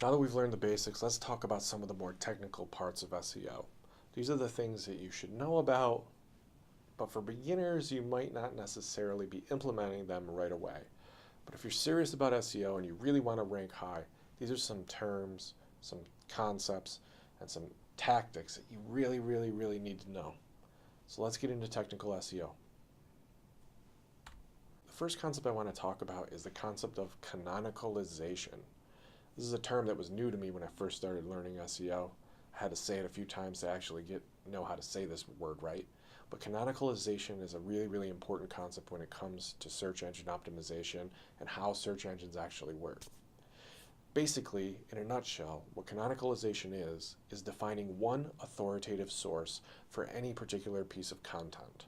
Now that we've learned the basics, let's talk about some of the more technical parts of SEO. These are the things that you should know about, but for beginners, you might not necessarily be implementing them right away. But if you're serious about SEO and you really want to rank high, these are some terms, some concepts, and some tactics that you really need to know. So let's get into technical SEO. The first concept I want to talk about is the concept of canonicalization. This is a term that was new to me when I first started learning SEO. I had to say it a few times to actually know how to say this word right. But canonicalization is a really important concept when it comes to search engine optimization and how search engines actually work. Basically, in a nutshell, what canonicalization is defining one authoritative source for any particular piece of content.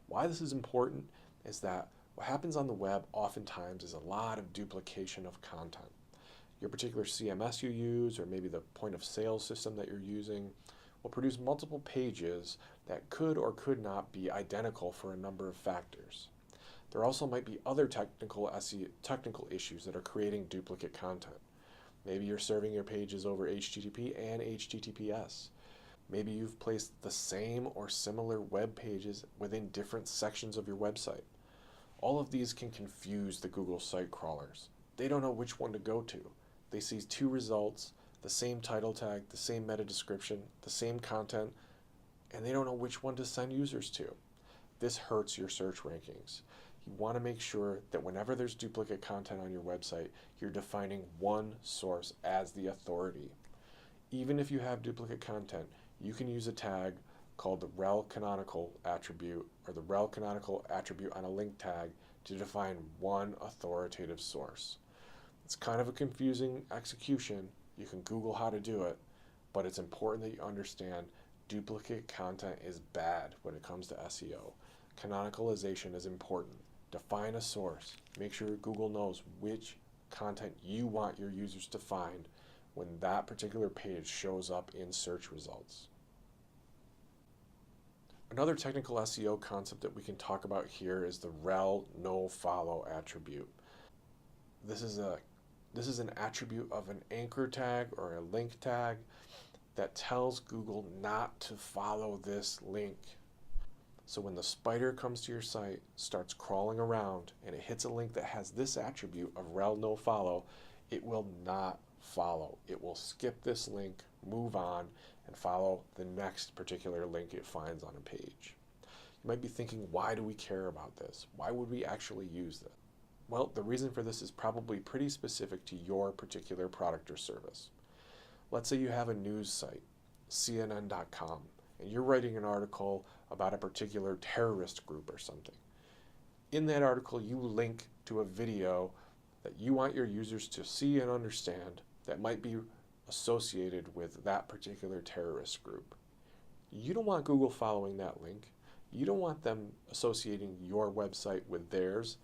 Why this is important is that what happens on the web oftentimes is a lot of duplication of content. Your particular CMS you use, or maybe the point of sale system that you're using, will produce multiple pages that could or could not be identical for a number of factors. There also might be other technical issues that are creating duplicate content. Maybe you're serving your pages over HTTP and HTTPS. Maybe you've placed the same or similar web pages within different sections of your website. All of these can confuse the Google site crawlers. They don't know which one to go to. They see two results, the same title tag, the same meta description, the same content, and they don't know which one to send users to. This hurts your search rankings. You want to make sure that whenever there's duplicate content on your website, you're defining one source as the authority. Even if you have duplicate content, you can use a tag called the rel canonical attribute or the rel canonical attribute on a link tag to define one authoritative source. It's kind of a confusing execution. You can Google how to do it, but it's important that you understand duplicate content is bad when it comes to SEO. Canonicalization is important. Define a source. Make sure Google knows which content you want your users to find when that particular page shows up in search results. Another technical SEO concept that we can talk about here is the rel nofollow attribute. This is an attribute of an anchor tag or a link tag that tells Google not to follow this link. So when the spider comes to your site, starts crawling around, and it hits a link that has this attribute of rel nofollow, it will not follow. It will skip this link, move on, and follow the next particular link it finds on a page. You might be thinking, why do we care about this? Why would we actually use this? Well, the reason for this is probably pretty specific to your particular product or service. Let's say you have a news site, CNN.com, and you're writing an article about a particular terrorist group or something. In that article, you link to a video that you want your users to see and understand that might be associated with that particular terrorist group. You don't want Google following that link. You don't want them associating your website with theirs.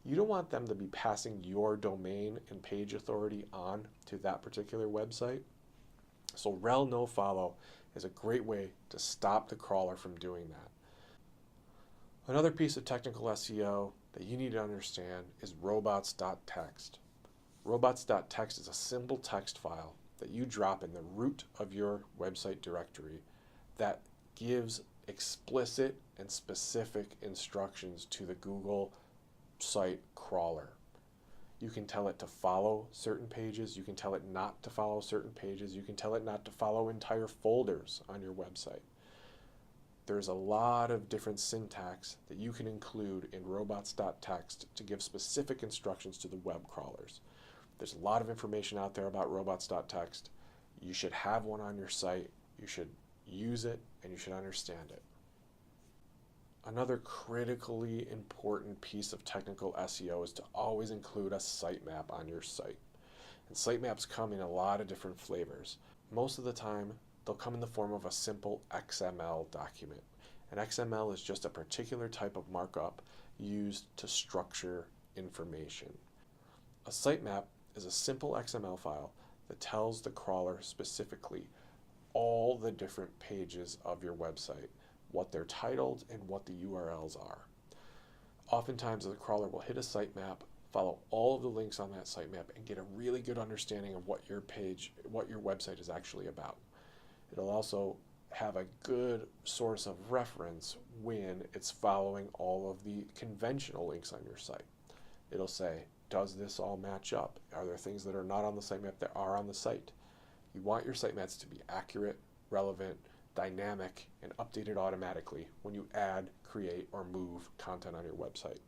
You don't want them to be passing your domain and page authority on to that particular website. So rel nofollow is a great way to stop the crawler from doing that. Another piece of technical SEO that you need to understand is robots.txt. Robots.txt is a simple text file that you drop in the root of your website directory that gives explicit and specific instructions to the Google site crawler. You can tell it to follow certain pages, you can tell it not to follow certain pages, you can tell it not to follow entire folders on your website. There's a lot of different syntax that you can include in robots.txt to give specific instructions to the web crawlers. There's a lot of information out there about robots.txt. You should have one on your site, you should use it, and you should understand it. Another critically important piece of technical SEO is to always include a sitemap on your site. And sitemaps come in a lot of different flavors. Most of the time, they'll come in the form of a simple XML document. And XML is just a particular type of markup used to structure information. A sitemap is a simple XML file that tells the crawler specifically all the different pages of your website, what they're titled, and what the URLs are. Oftentimes the crawler will hit a sitemap, follow all of the links on that sitemap, and get a really good understanding of what your website is actually about. It'll also have a good source of reference when it's following all of the conventional links on your site. It'll say, does this all match up? Are there things that are not on the sitemap that are on the site? You want your sitemaps to be accurate, relevant, dynamic, and updated automatically when you add, create, or move content on your website.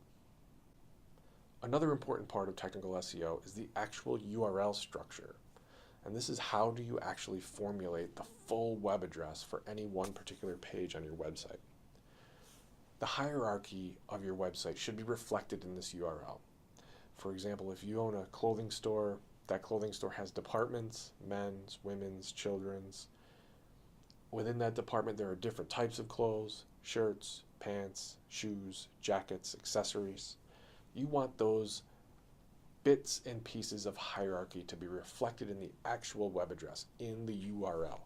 Another important part of technical SEO is the actual URL structure. And this is how do you actually formulate the full web address for any one particular page on your website. The hierarchy of your website should be reflected in this URL. For example, if you own a clothing store, that clothing store has departments, men's, women's, children's. Within that department, there are different types of clothes, shirts, pants, shoes, jackets, accessories. You want those bits and pieces of hierarchy to be reflected in the actual web address, in the URL.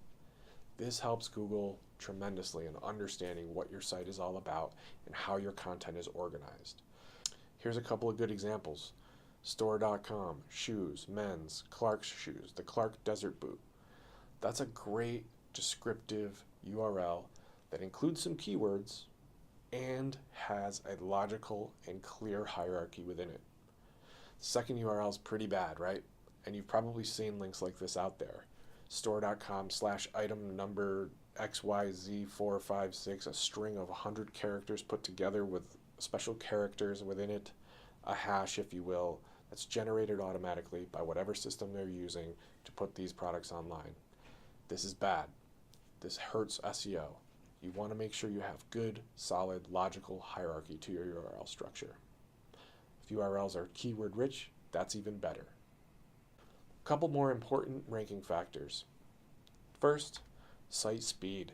This helps Google tremendously in understanding what your site is all about and how your content is organized. Here's a couple of good examples. Store.com, shoes, men's, Clark's shoes, the Clark Desert Boot. That's a great descriptive URL that includes some keywords and has a logical and clear hierarchy within it. Second URL is pretty bad, right? And you've probably seen links like this out there. Store.com/item number XYZ456, a string of 100 characters put together with special characters within it, a hash, if you will, that's generated automatically by whatever system they're using to put these products online. This is bad. This hurts SEO. You want to make sure you have good, solid, logical hierarchy to your URL structure. If URLs are keyword rich, that's even better. A couple more important ranking factors. First, site speed.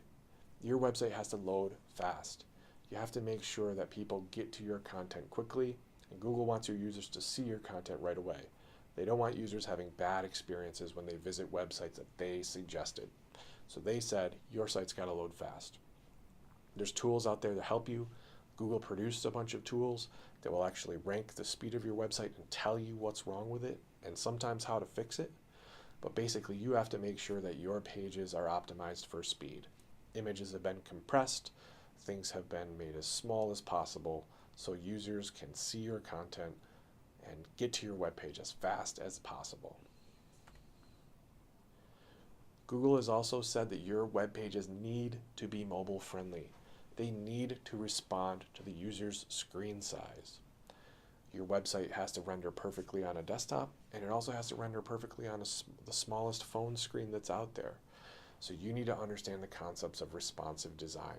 Your website has to load fast. You have to make sure that people get to your content quickly, and Google wants your users to see your content right away. They don't want users having bad experiences when they visit websites that they suggested. So they said, your site's got to load fast. There's tools out there to help you. Google produced a bunch of tools that will actually rank the speed of your website and tell you what's wrong with it and sometimes how to fix it. But basically, you have to make sure that your pages are optimized for speed. Images have been compressed, things have been made as small as possible so users can see your content and get to your web page as fast as possible. Google has also said that your web pages need to be mobile friendly. They need to respond to the user's screen size. Your website has to render perfectly on a desktop, and it also has to render perfectly on the smallest phone screen that's out there. So you need to understand the concepts of responsive design.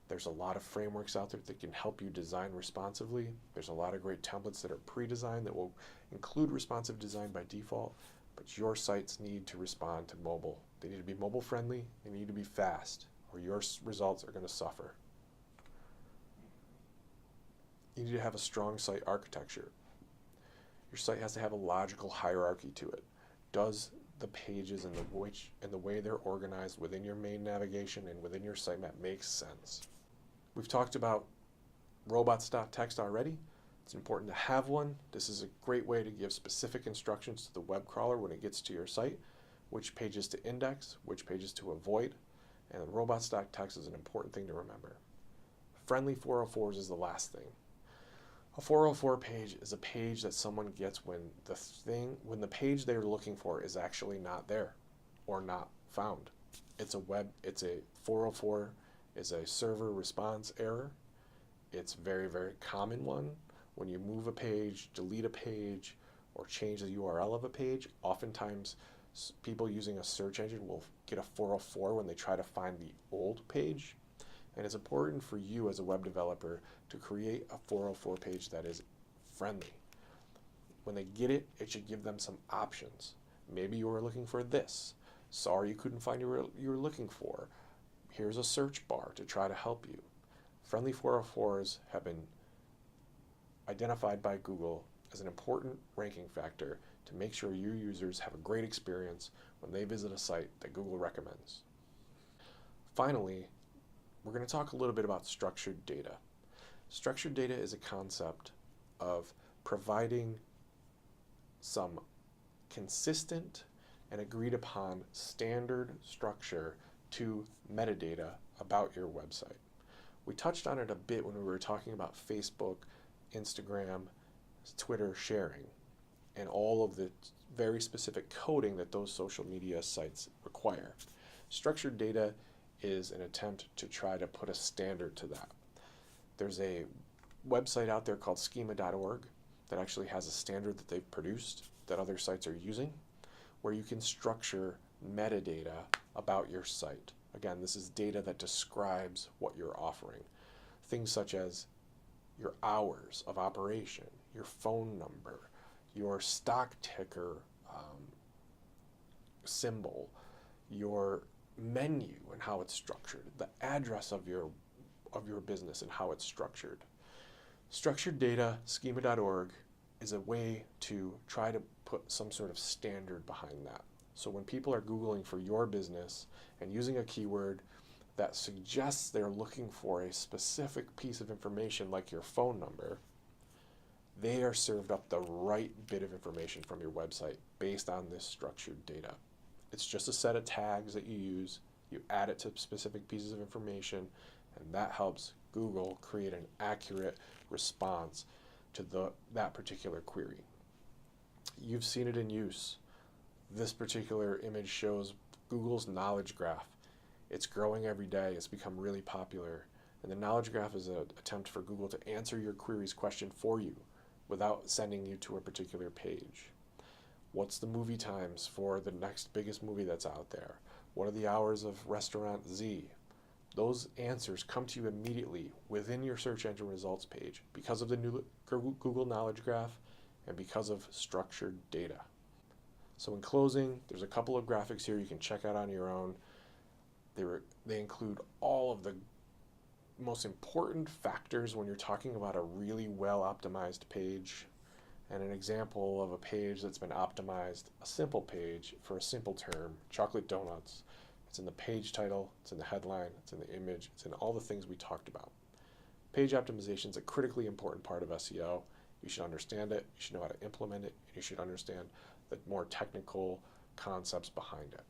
There's a lot of frameworks out there that can help you design responsively. There's a lot of great templates that are pre-designed that will include responsive design by default, but your sites need to respond to mobile. They need to be mobile friendly, they need to be fast, or your results are going to suffer. You need to have a strong site architecture. Your site has to have a logical hierarchy to it. Does the pages and the way they're organized within your main navigation and within your sitemap make sense? We've talked about robots.txt already. It's important to have one. This is a great way to give specific instructions to the web crawler when it gets to your site, which pages to index, which pages to avoid, and robots.txt is an important thing to remember. Friendly 404s is the last thing. A 404 page is a page that someone gets when the page they're looking for is actually not there or not found. It's a 404 is a server response error. It's a very, very common one. When you move a page, delete a page, or change the URL of a page, oftentimes people using a search engine will get a 404 when they try to find the old page. And it's important for you as a web developer to create a 404 page that is friendly. When they get it, it should give them some options. Maybe you were looking for this. Sorry you couldn't find what you were looking for. Here's a search bar to try to help you. Friendly 404s have been identified by Google as an important ranking factor to make sure your users have a great experience when they visit a site that Google recommends. Finally, we're going to talk a little bit about structured data. Structured data is a concept of providing some consistent and agreed upon standard structure to metadata about your website. We touched on it a bit when we were talking about Facebook, Instagram, Twitter sharing, and all of the very specific coding that those social media sites require. Structured data is an attempt to try to put a standard to that. There's a website out there called schema.org that actually has a standard that they've produced that other sites are using, where you can structure metadata about your site. Again, this is data that describes what you're offering. Things such as your hours of operation, your phone number, your stock ticker symbol, your menu and how it's structured, the address of your business and how it's structured. Structured data, schema.org, is a way to try to put some sort of standard behind that. So when people are Googling for your business and using a keyword that suggests they're looking for a specific piece of information like your phone number, they are served up the right bit of information from your website based on this structured data. It's just a set of tags that you use, you add it to specific pieces of information, and that helps Google create an accurate response to that particular query. You've seen it in use. This particular image shows Google's knowledge graph. It's growing every day. It's become really popular. And the knowledge graph is an attempt for Google to answer your query's question for you without sending you to a particular page. What's the movie times for the next biggest movie that's out there? What are the hours of restaurant Z? Those answers come to you immediately within your search engine results page because of the new Google Knowledge Graph and because of structured data. So in closing, there's a couple of graphics here you can check out on your own. They include all of the most important factors when you're talking about a really well optimized page, and an example of a page that's been optimized, a simple page for a simple term, chocolate donuts. It's in the page title, it's in the headline, it's in the image, it's in all the things we talked about. Page optimization is a critically important part of SEO. You should understand it, you should know how to implement it, and you should understand the more technical concepts behind it.